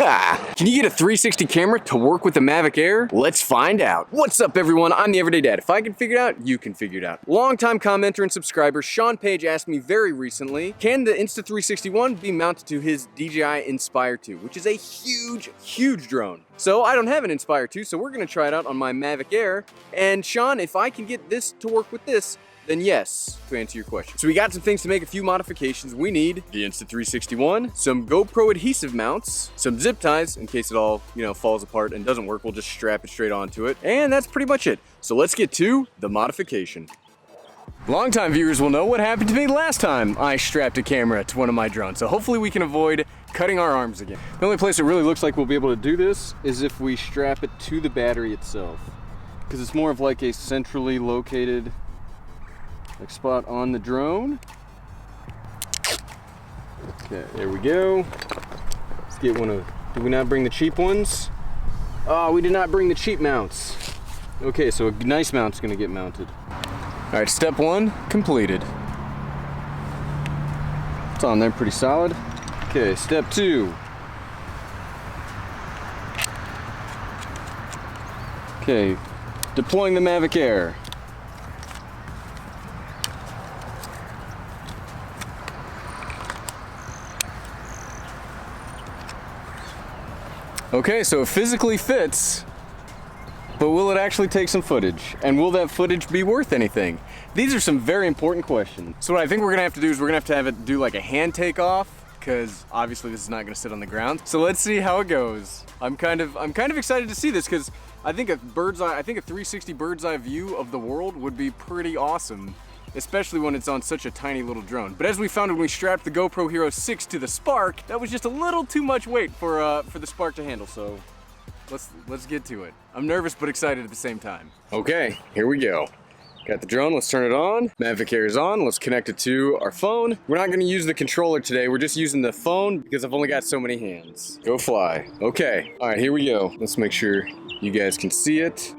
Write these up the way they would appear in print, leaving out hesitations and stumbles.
Can you get a 360 camera to work with the Mavic Air? Let's find out. What's up, everyone? I'm the Everyday Dad. If I can figure it out, you can figure it out. Longtime commenter and subscriber Sean Page asked me very recently, can the Insta360 One be mounted to his DJI Inspire 2, which is a huge drone. So I don't have an Inspire 2, so we're gonna try it out on my Mavic Air. And Sean, if I can get this to work with this, then yes, to answer your question. So we got some things to make a few modifications. We need the Insta360 One, some GoPro adhesive mounts, some zip ties in case it all, falls apart and doesn't work. We'll just strap it straight onto it. And that's pretty much it. So let's get to the modification. Longtime viewers will know what happened to me last time I strapped a camera to one of my drones. So hopefully we can avoid cutting our arms again. The only place it really looks like we'll be able to do this is if we strap it to the battery itself, because it's more of like a centrally located spot on the drone. Okay, there we go. Let's get one of, did we not bring the cheap ones? Oh, we did not bring the cheap mounts. Okay, so a nice mount's gonna get mounted. All right, step one completed. It's on there pretty solid. Okay, step two. Okay, deploying the Mavic Air. Okay, so it physically fits, but will it actually take some footage? And will that footage be worth anything? These are some very important questions. So what I think we're gonna have to do is we're gonna have it do like a hand takeoff, because obviously this is not gonna sit on the ground. So let's see how it goes. I'm kind of excited to see this, because I think a 360 bird's eye view of the world would be pretty awesome, especially when it's on such a tiny little drone. But as we found when we strapped the GoPro Hero 6 to the Spark, that was just a little too much weight for the Spark to handle, so let's get to it. I'm nervous but excited at the same time. Okay, here we go. Got the drone, let's turn it on. Mavic Air is on, let's connect it to our phone. We're not gonna use the controller today, we're just using the phone because I've only got so many hands. Go fly. Okay, all right, here we go. Let's make sure you guys can see it.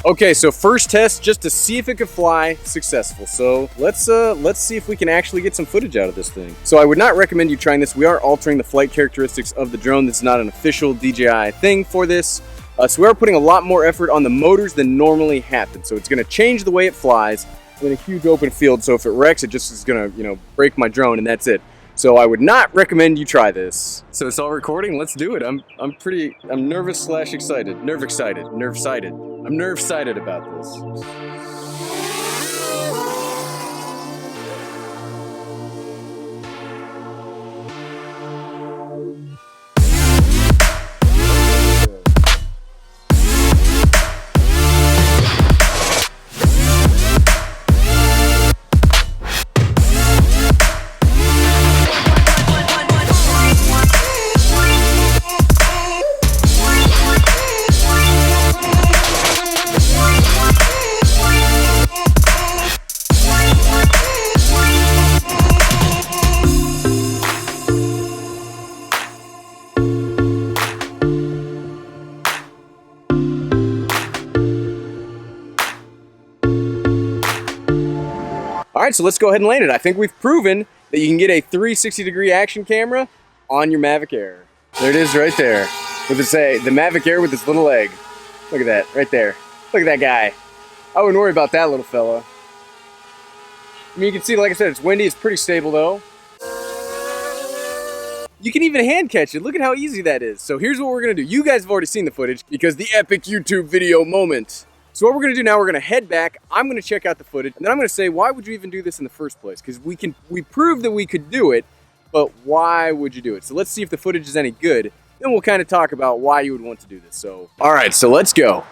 Okay, so first test just to see if it could fly successful. So let's see if we can actually get some footage out of this thing. So I would not recommend you trying this. We are altering the flight characteristics of the drone. This is not an official DJI thing for this. So we are putting a lot more effort on the motors than normally happens. So it's gonna change the way it flies in a huge open field. So if it wrecks, it just is gonna, break my drone and that's it. So I would not recommend you try this. So it's all recording, let's do it. I'm nervous / excited. I'm nerve-sighted about this. All right, so let's go ahead and land it. I think we've proven that you can get a 360-degree action camera on your Mavic Air. There it is right there. With the Mavic Air with its little leg. Look at that, right there. Look at that guy. I wouldn't worry about that little fella. I mean, you can see, like I said, it's windy, it's pretty stable though. You can even hand catch it. Look at how easy that is. So here's what we're gonna do. You guys have already seen the footage because the epic YouTube video moment. So what we're gonna do now, we're gonna head back, I'm gonna check out the footage, and then I'm gonna say, why would you even do this in the first place? Because we proved that we could do it, but why would you do it? So let's see if the footage is any good, then we'll kind of talk about why you would want to do this. So, all right, so let's go.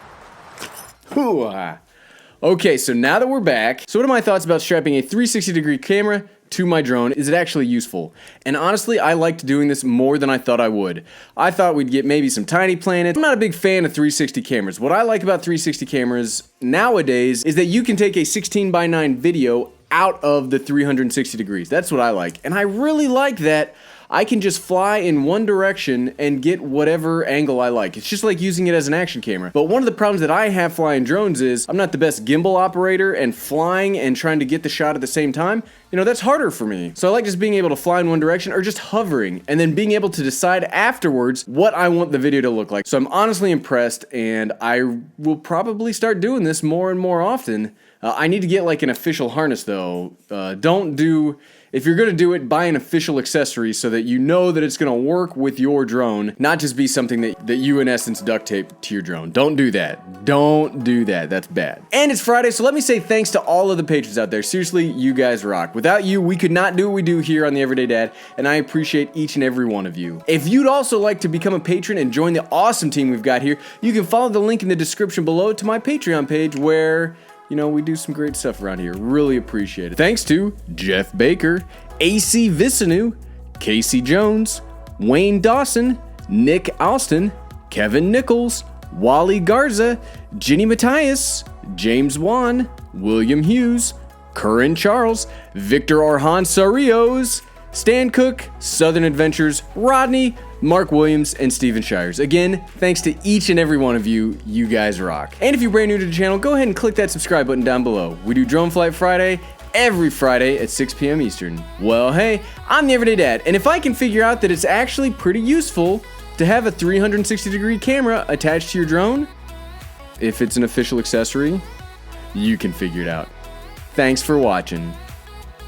Okay, so now that we're back, so what are my thoughts about strapping a 360-degree camera to my drone, is it actually useful? And honestly, I liked doing this more than I thought I would. I thought we'd get maybe some tiny planets. I'm not a big fan of 360 cameras. What I like about 360 cameras nowadays is that you can take a 16:9 video out of the 360 degrees. That's what I like. And I really like that I can just fly in one direction and get whatever angle I like. It's just like using it as an action camera. But one of the problems that I have flying drones is I'm not the best gimbal operator, and flying and trying to get the shot at the same time, you know, that's harder for me. So I like just being able to fly in one direction or just hovering and then being able to decide afterwards what I want the video to look like. So I'm honestly impressed, and I will probably start doing this more and more often. I need to get like an official harness though. If you're gonna do it, buy an official accessory so that you know that it's gonna work with your drone, not just be something that you in essence duct tape to your drone. Don't do that. Don't do that. That's bad. And it's Friday, so let me say thanks to all of the patrons out there. Seriously, you guys rock. Without you, we could not do what we do here on The Everyday Dad, and I appreciate each and every one of you. If you'd also like to become a patron and join the awesome team we've got here, you can follow the link in the description below to my Patreon page where, you know, we do some great stuff around here. Really appreciate it. Thanks to Jeff Baker, AC Visanu, Casey Jones, Wayne Dawson, Nick Alston, Kevin Nichols, Wally Garza, Jenny Matthias, James Wan, William Hughes, Curran Charles, Victor Orhan Sarios, Stan Cook, Southern Adventures, Rodney, Mark Williams, and Steven Shires. Again, thanks to each and every one of you. You guys rock. And if you're brand new to the channel, go ahead and click that subscribe button down below. We do Drone Flight Friday every Friday at 6 p.m. Eastern. Well, hey, I'm the Everyday Dad, and if I can figure out that it's actually pretty useful to have a 360-degree camera attached to your drone, if it's an official accessory, you can figure it out. Thanks for watching.